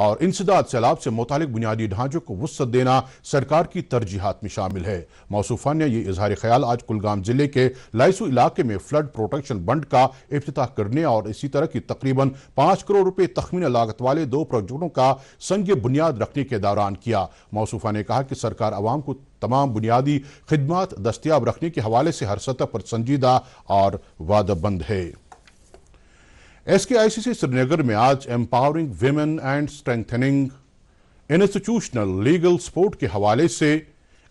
اور انسداد سیلاب سے متعلق بنیادی ڈھانچوں کو وسعت دینا سرکار کی ترجیحات میں شامل ہے۔ موصوفان نے یہ اظہار خیال آج کلگام ضلع کے لائسو علاقے میں فلڈ پروٹیکشن بنڈ کا افتتاح کرنے اور اسی طرح کی تقریباً 5 کروڑ روپے تخمینہ لاگت والے 2 پروجیکٹوں کا سنگ بنیاد رکھنے کے دوران کیا۔ موصوفہ نے کہا کہ سرکار عوام کو تمام بنیادی خدمات دستیاب رکھنے کے حوالے سے ہر سطح پر سنجیدہ اور وعدہ بند ہے۔ SKICC سری نگر میں آج empowering women and strengthening institutional legal support کے حوالے سے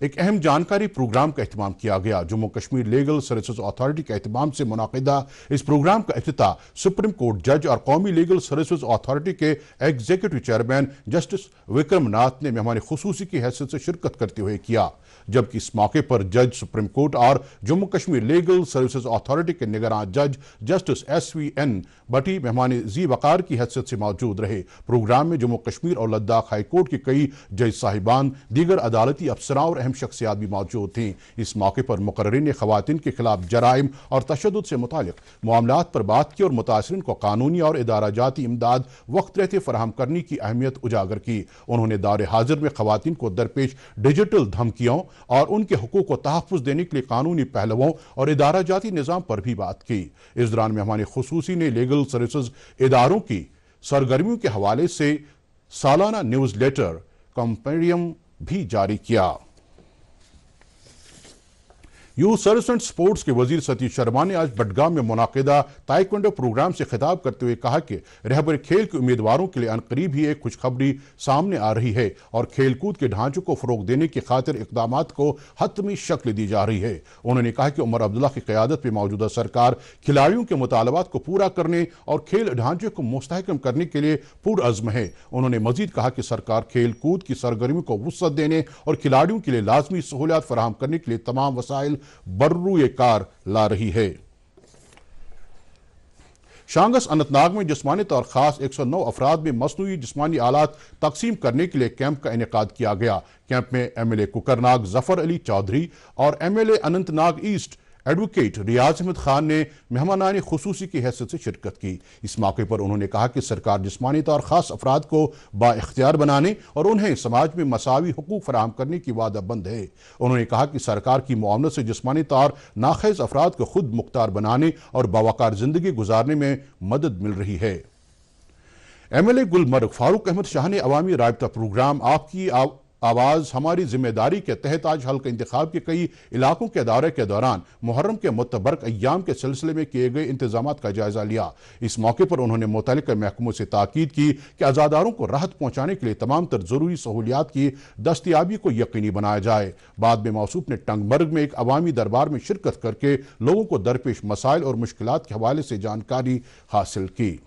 ایک اہم جانکاری پروگرام کا اہتمام کیا گیا۔ Jammu Kashmir legal services authority کے اہتمام سے منعقدہ اس پروگرام کا افتتاح سپریم کورٹ جج اور قومی لیگل سروسز اتھارٹی کے executive chairman justice Vikram Nath نے مہمان خصوصی کی حیثیت سے شرکت کرتے ہوئے کیا، جبکہ اس موقع پر جج سپریم کورٹ اور Jammu Kashmir legal services authority کے نگراں جج جسٹس SVN بٹی مہمان ذی وقار کی حیثیت سے موجود رہے۔ پروگرام میں جموں کشمیر اور لداخ ہائی کورٹ کے کئی جج صاحبان، دیگر عدالتی افسراں اور اہم شخصیات بھی موجود تھیں۔ اس موقع پر مقررین نے خواتین کے خلاف جرائم اور تشدد سے متعلق معاملات پر بات کی اور متاثرین کو قانونی اور ادارہ جاتی امداد وقت رہتے فراہم کرنے کی اہمیت اجاگر کی۔ انہوں نے دور حاضر میں خواتین کو درپیش ڈیجیٹل دھمکیوں اور ان کے حقوق کو تحفظ دینے کے لیے قانونی پہلوؤں اور ادارہ جاتی نظام پر بھی بات کی۔ اس دوران مہمان خصوصی نے لیگل سروسز اداروں کی سرگرمیوں کے حوالے سے سالانہ نیوز لیٹر کمپینڈیم بھی جاری کیا۔ یوتھ سروس اینڈ سپورٹس کے وزیر ستیش شرما نے آج بٹگام میں منعقدہ تائیکوانڈو پروگرام سے خطاب کرتے ہوئے کہا کہ رہبر کھیل کے امیدواروں کے لیے عنقریب ہی ایک خوشخبری سامنے آ رہی ہے اور کھیل کود کے ڈھانچوں کو فروغ دینے کی خاطر اقدامات کو حتمی شکل دی جا رہی ہے۔ انہوں نے کہا کہ عمر عبداللہ کی قیادت میں موجودہ سرکار کھلاڑیوں کے مطالبات کو پورا کرنے اور کھیل ڈھانچے کو مستحکم کرنے کے لیے پرعزم ہے۔ انہوں نے مزید کہا کہ سرکار کھیل کود کی سرگرمیوں کو وسعت دینے اور کھلاڑیوں کے لیے لازمی سہولیات فراہم کرنے کے لیے تمام وسائل برروئے کار لا رہی ہے۔ شانگس اننت ناگ میں جسمانی طور خاص 109 افراد میں مصنوعی جسمانی آلات تقسیم کرنے کے لیے کیمپ کا انعقاد کیا گیا۔ کیمپ میں MLA کوکرناگ ظفر علی چودھری اور MLA Anant Nag asset advocate Riyaz Ahmad Khan نے مہمانان خصوصی کی حیثیت سے شرکت کی۔ اس موقع پر انہوں نے کہا کہ سرکار جسمانی طور خاص افراد کو با اختیار بنانے اور انہیں سماج میں مساوی حقوق فراہم کرنے کی وعدہ بند ہے۔ انہوں نے کہا کہ سرکار کی معاونت سے جسمانی طور ناخیز افراد کو خود مختار بنانے اور باوقار زندگی گزارنے میں مدد مل رہی ہے۔ MLA گلمرگ فاروق احمد شاہ نے عوامی رابطہ پروگرام آپ کی آواز ہماری ذمہ داری کے تحت آج حلقہ انتخاب کے کئی علاقوں کے دورے کے دوران محرم کے متبرک ایام کے سلسلے میں کیے گئے انتظامات کا جائزہ لیا۔ اس موقع پر انہوں نے متعلقہ محکموں سے تاکید کی کہ عزاداروں کو راحت پہنچانے کے لیے تمام تر ضروری سہولیات کی دستیابی کو یقینی بنایا جائے۔ بعد میں موصوف نے ٹنگ مرگ میں ایک عوامی دربار میں شرکت کر کے لوگوں کو درپیش مسائل اور مشکلات کے حوالے سے جانکاری حاصل کی۔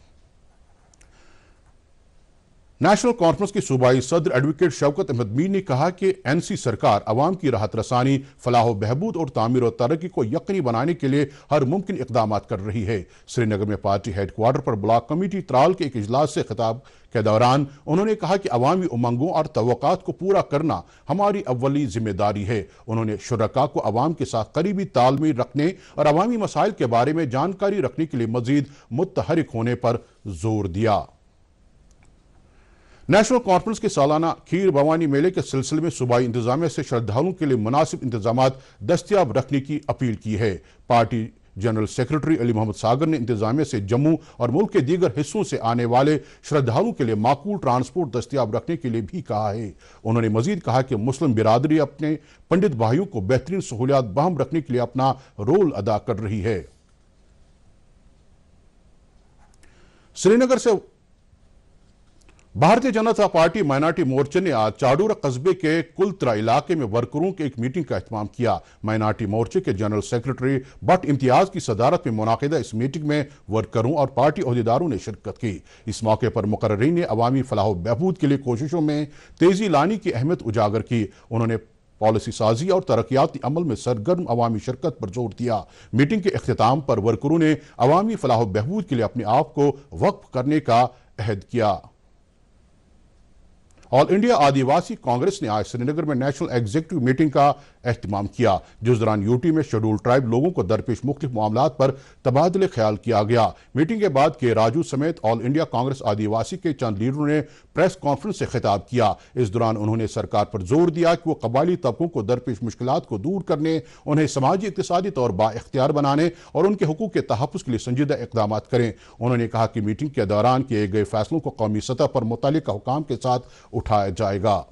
نیشنل کانفرنس کے صوبائی صدر ایڈوکیٹ شوکت احمد میر نے کہا کہ NC سرکار عوام کی راحت رسانی، فلاح و بہبود اور تعمیر و ترقی کو یقینی بنانے کے لیے ہر ممکن اقدامات کر رہی ہے۔ سری نگر میں پارٹی ہیڈ کوارٹر پر بلاک کمیٹی ترال کے ایک اجلاس سے خطاب کے دوران انہوں نے کہا کہ عوامی امنگوں اور توقعات کو پورا کرنا ہماری اولی ذمہ داری ہے۔ انہوں نے شرکاء کو عوام کے ساتھ قریبی تال میل رکھنے اور عوامی مسائل کے بارے میں جانکاری رکھنے کے لیے مزید متحرک ہونے پر زور دیا۔ نیشنل کانفرنس کے سالانہ کھیر بھوانی میلے کے سلسلے میں صوبائی انتظامیہ سے شردھالوں کے لیے مناسب انتظامات دستیاب رکھنے کی اپیل کی ہے۔ پارٹی جنرل سیکرٹری علی محمد ساگر نے انتظامیہ سے جموں اور ملک کے دیگر حصوں سے آنے والے شردھالوں کے لیے معقول ٹرانسپورٹ دستیاب رکھنے کے لیے بھی کہا ہے۔ انہوں نے مزید کہا کہ مسلم برادری اپنے پنڈت بھائیوں کو بہترین سہولیات بہم رکھنے کے لیے اپنا رول ادا کر رہی ہے۔ سری نگر سے بھارتیہ جنتا پارٹی مائنارٹی مورچے نے آج چاڈورہ قصبے کے کلترا علاقے میں ورکروں کی ایک میٹنگ کا اہتمام کیا۔ مائنارٹی مورچے کے جنرل سیکرٹری بٹ امتیاز کی صدارت میں منعقدہ اس میٹنگ میں ورکروں اور پارٹی عہدیداروں نے شرکت کی۔ اس موقع پر مقررین نے عوامی فلاح و بہبود کے لیے کوششوں میں تیزی لانے کی اہمیت اجاگر کی۔ انہوں نے پالیسی سازی اور ترقیاتی عمل میں سرگرم عوامی شرکت پر زور دیا۔ میٹنگ کے اختتام پر ورکروں نے عوامی فلاح و بہبود کے لیے اپنے آپ کو وقف کرنے کا عہد کیا۔ آل انڈیا آدیواسی کانگریس نے آج سری نگر میں نیشنل ایگزیکٹو میٹنگ کا اہتمام کیا، جس دوران یوٹی میں شیڈول ٹرائب لوگوں کو درپیش مختلف معاملات پر تبادلہ خیال کیا گیا۔ میٹنگ کے بعد کے راجو سمیت آل انڈیا کانگریس آدیواسی کے چند لیڈروں نے پریس کانفرنس سے خطاب کیا۔ اس دوران انہوں نے سرکار پر زور دیا کہ وہ قبائلی طبقوں کو درپیش مشکلات کو دور کرنے، انہیں سماجی اقتصادی طور با اختیار بنانے اور ان کے حقوق کے تحفظ کے لیے سنجیدہ اقدامات کریں۔ انہوں نے کہا کہ میٹنگ کے دوران کیے گئے فیصلوں کو قومی سطح پر متعلقہ حکام کے ساتھ اٹھایا جائے گا۔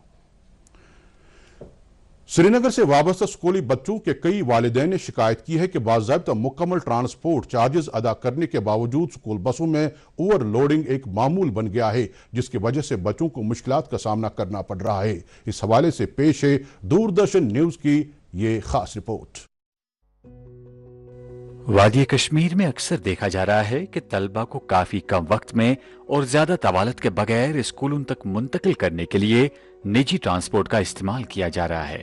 سری نگر سے وابستہ اسکولی بچوں کے کئی والدین نے شکایت کی ہے کہ باضابطہ مکمل ٹرانسپورٹ چارجز ادا کرنے کے باوجود اسکول بسوں میں اوور لوڈنگ ایک معمول بن گیا ہے، جس کی وجہ سے بچوں کو مشکلات کا سامنا کرنا پڑ رہا ہے۔ اس حوالے سے پیش ہے دوردرشن نیوز کی یہ خاص رپورٹ۔ وادی کشمیر میں اکثر دیکھا جا رہا ہے کہ طلبہ کو کافی کم وقت میں اور زیادہ طوالت کے بغیر اسکولوں تک منتقل کرنے کے لیے نجی ٹرانسپورٹ کا استعمال کیا جا رہا ہے۔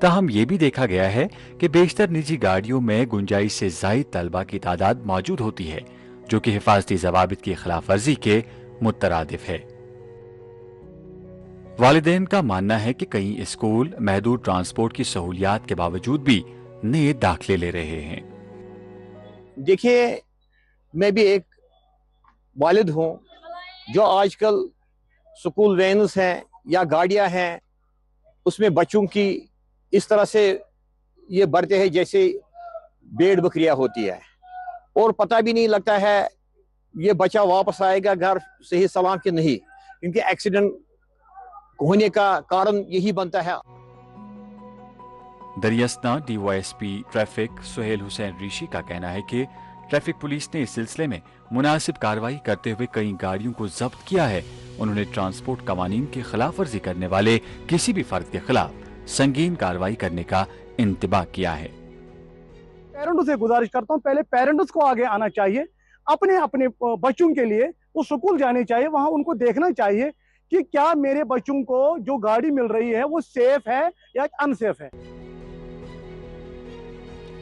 تاہم یہ بھی دیکھا گیا ہے کہ بیشتر نجی گاڑیوں میں گنجائش سے زائد طلبہ کی تعداد موجود ہوتی ہے، جو کہ حفاظتی ضوابط کی خلاف ورزی کے مترادف ہے۔ والدین کا ماننا ہے کہ کئی اسکول محدود ٹرانسپورٹ کی سہولیات کے باوجود بھی نئے داخلے لے رہے ہیں۔ دیکھیے، میں بھی ایک والد ہوں جو آج کل سکول وینز ہیں یا گاڑیاں ہیں، اس میں بچوں کی اس طرح سے یہ بڑھتے ہیں جیسے بھیڑ بکریاں ہوتی ہے، اور پتہ بھی نہیں لگتا ہے یہ بچہ واپس آئے گا گھر صحیح سلام کہ نہیں، کیونکہ ایکسیڈنٹ ہونے کا کارن یہی بنتا ہے۔ دریاسنا D Y S P traffic Sohail Hussain Rishi کا کہنا ہے کہ ٹریفک پولیس نے اس سلسلے میں مناسب کارروائی کرتے ہوئے کئی گاڑیوں کو ضبط کیا ہے۔ انہوں نے ٹرانسپورٹ قوانین کی خلاف ورزی کرنے والے کسی بھی فرد کے خلاف سنگین کارروائی کرنے کا انتباہ کیا ہے۔ پیرنٹوں سے گزارش کرتا ہوں، پہلے پیرنٹس کو آگے آنا چاہیے، اپنے بچوں کے لیے وہ سکول جانے چاہیے، وہاں ان کو دیکھنا چاہیے کہ کیا میرے بچوں کو جو گاڑی مل رہی ہے وہ سیف ہے یا انسیف ہے۔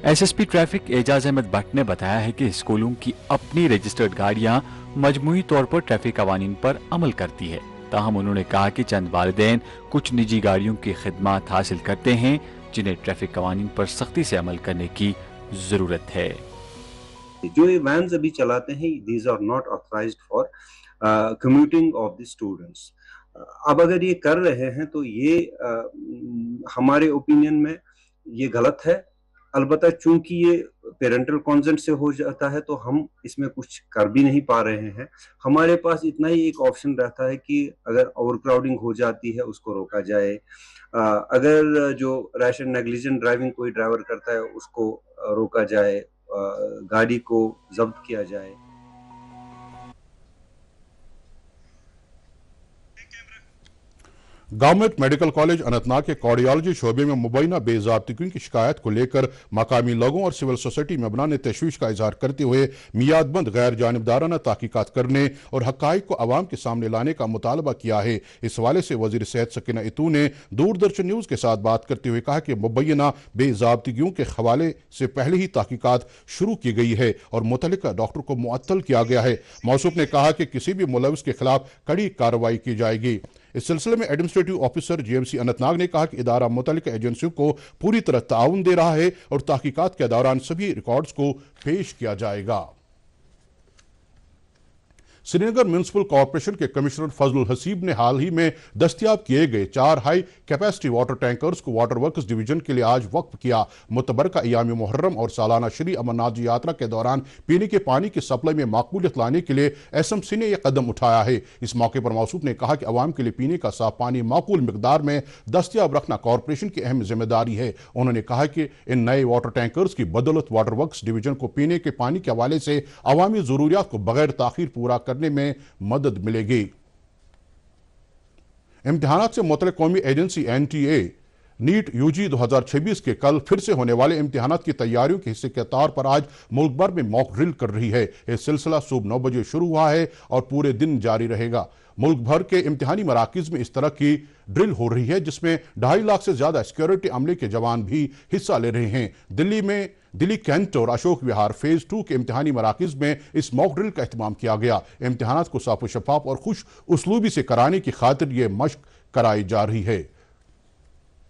S S P traffic Ijaz Ahmed Butt نے بتایا ہے کہ اسکولوں کی اپنی رجسٹرڈ گاڑیاں مجموعی طور پر ٹریفک قوانین پر عمل کرتی ہے، تاہم انہوں نے کہا کہ چند والدین کچھ نجی گاڑیوں کی خدمات حاصل کرتے ہیں جنہیں ٹریفک قوانین پر سختی سے عمل کرنے کی ضرورت ہے۔ جو یہ وینز ابھی چلاتے ہیں these are not authorized for commuting of the students۔ اب اگر یہ کر رہے ہیں تو یہ ہمارے اوپینین میں یہ غلط ہے، البتہ چونکہ یہ پیرنٹل کانسنٹ سے ہو جاتا ہے تو ہم اس میں کچھ کر بھی نہیں پا رہے ہیں۔ ہمارے پاس اتنا ہی ایک آپشن رہتا ہے کہ اگر اوور کراؤڈنگ ہو جاتی ہے اس کو روکا جائے، اگر جو ریش اینڈ نیگلیجنٹ ڈرائیونگ کوئی ڈرائیور کرتا ہے اس کو روکا جائے، گاڑی کو ضبط کیا جائے۔ Government medical college Anant Nag کے کارڈیالوجی شعبے میں مبینہ بے ضابطگیوں کی شکایت کو لے کر مقامی لوگوں اور سول سوسائٹی ممبران نے تشویش کا اظہار کرتے ہوئے میعاد بند غیر جانبدارانہ تحقیقات کرنے اور حقائق کو عوام کے سامنے لانے کا مطالبہ کیا ہے۔ اس حوالے سے وزیر صحت سکینہ اتو نے دوردرشن نیوز کے ساتھ بات کرتے ہوئے کہا کہ مبینہ بے ضابطگیوں کے حوالے سے پہلے ہی تحقیقات شروع کی گئی ہے اور متعلقہ ڈاکٹر کو معطل کیا گیا ہے۔ موصوف نے کہا کہ کسی بھی ملوث کے خلاف کڑی کارروائی کی جائے گی۔ اس سلسلے میں administrative officer G M C Anantnag نے کہا کہ ادارہ متعلقہ ایجنسیوں کو پوری طرح تعاون دے رہا ہے اور تحقیقات کے دوران سبھی ریکارڈز کو پیش کیا جائے گا۔ سری نگر میونسپل کارپوریشن کے کمشنر فضل الحسیب نے حال ہی میں دستیاب کیے گئے 4 ہائی کیپیسٹی واٹر ٹینکرز کو واٹر ورکس ڈویژن کے لیے آج وقف کیا۔ متبرکہ ایام محرم اور سالانہ شری امرناتھ جی یاترا کے دوران پینے کے پانی کی سپلائی میں معقولیت لانے کے لیے ایس ایم سی نے یہ قدم اٹھایا ہے۔ اس موقع پر موصوف نے کہا کہ عوام کے لیے پینے کا صاف پانی معقول مقدار میں دستیاب رکھنا کارپوریشن کی اہم ذمہ داری ہے۔ انہوں نے کہا کہ ان نئے واٹر ٹینکرز کی بدولت واٹر ورکس ڈویژن کو پینے کے پانی کے حوالے سے عوامی ضروریات کو بغیر تاخیر پورا کرنے میں مدد ملے گی۔ امتحانات سے متعلق قومی ایجنسی N T A NEET U G 2026 کے کل پھر سے ہونے والے امتحانات کی تیاریوں کے حصے کے طور پر آج ملک بھر میں موک ڈرل کر رہی ہے۔ یہ سلسلہ صبح 9 بجے شروع ہوا ہے اور پورے دن جاری رہے گا۔ ملک بھر کے امتحانی مراکز میں اس طرح کی ڈرل ہو رہی ہے جس میں 2.5 لاکھ سے زیادہ سیکیورٹی عملے کے جوان بھی حصہ لے رہے ہیں۔ دلی کینٹ اور اشوک وہار فیز 2 کے امتحانی مراکز میں اس موک ڈرل کا اہتمام کیا گیا۔ امتحانات کو صاف و شفاف اور خوش اسلوبی سے کرانے کی خاطر یہ مشق کرائی جا رہی ہے۔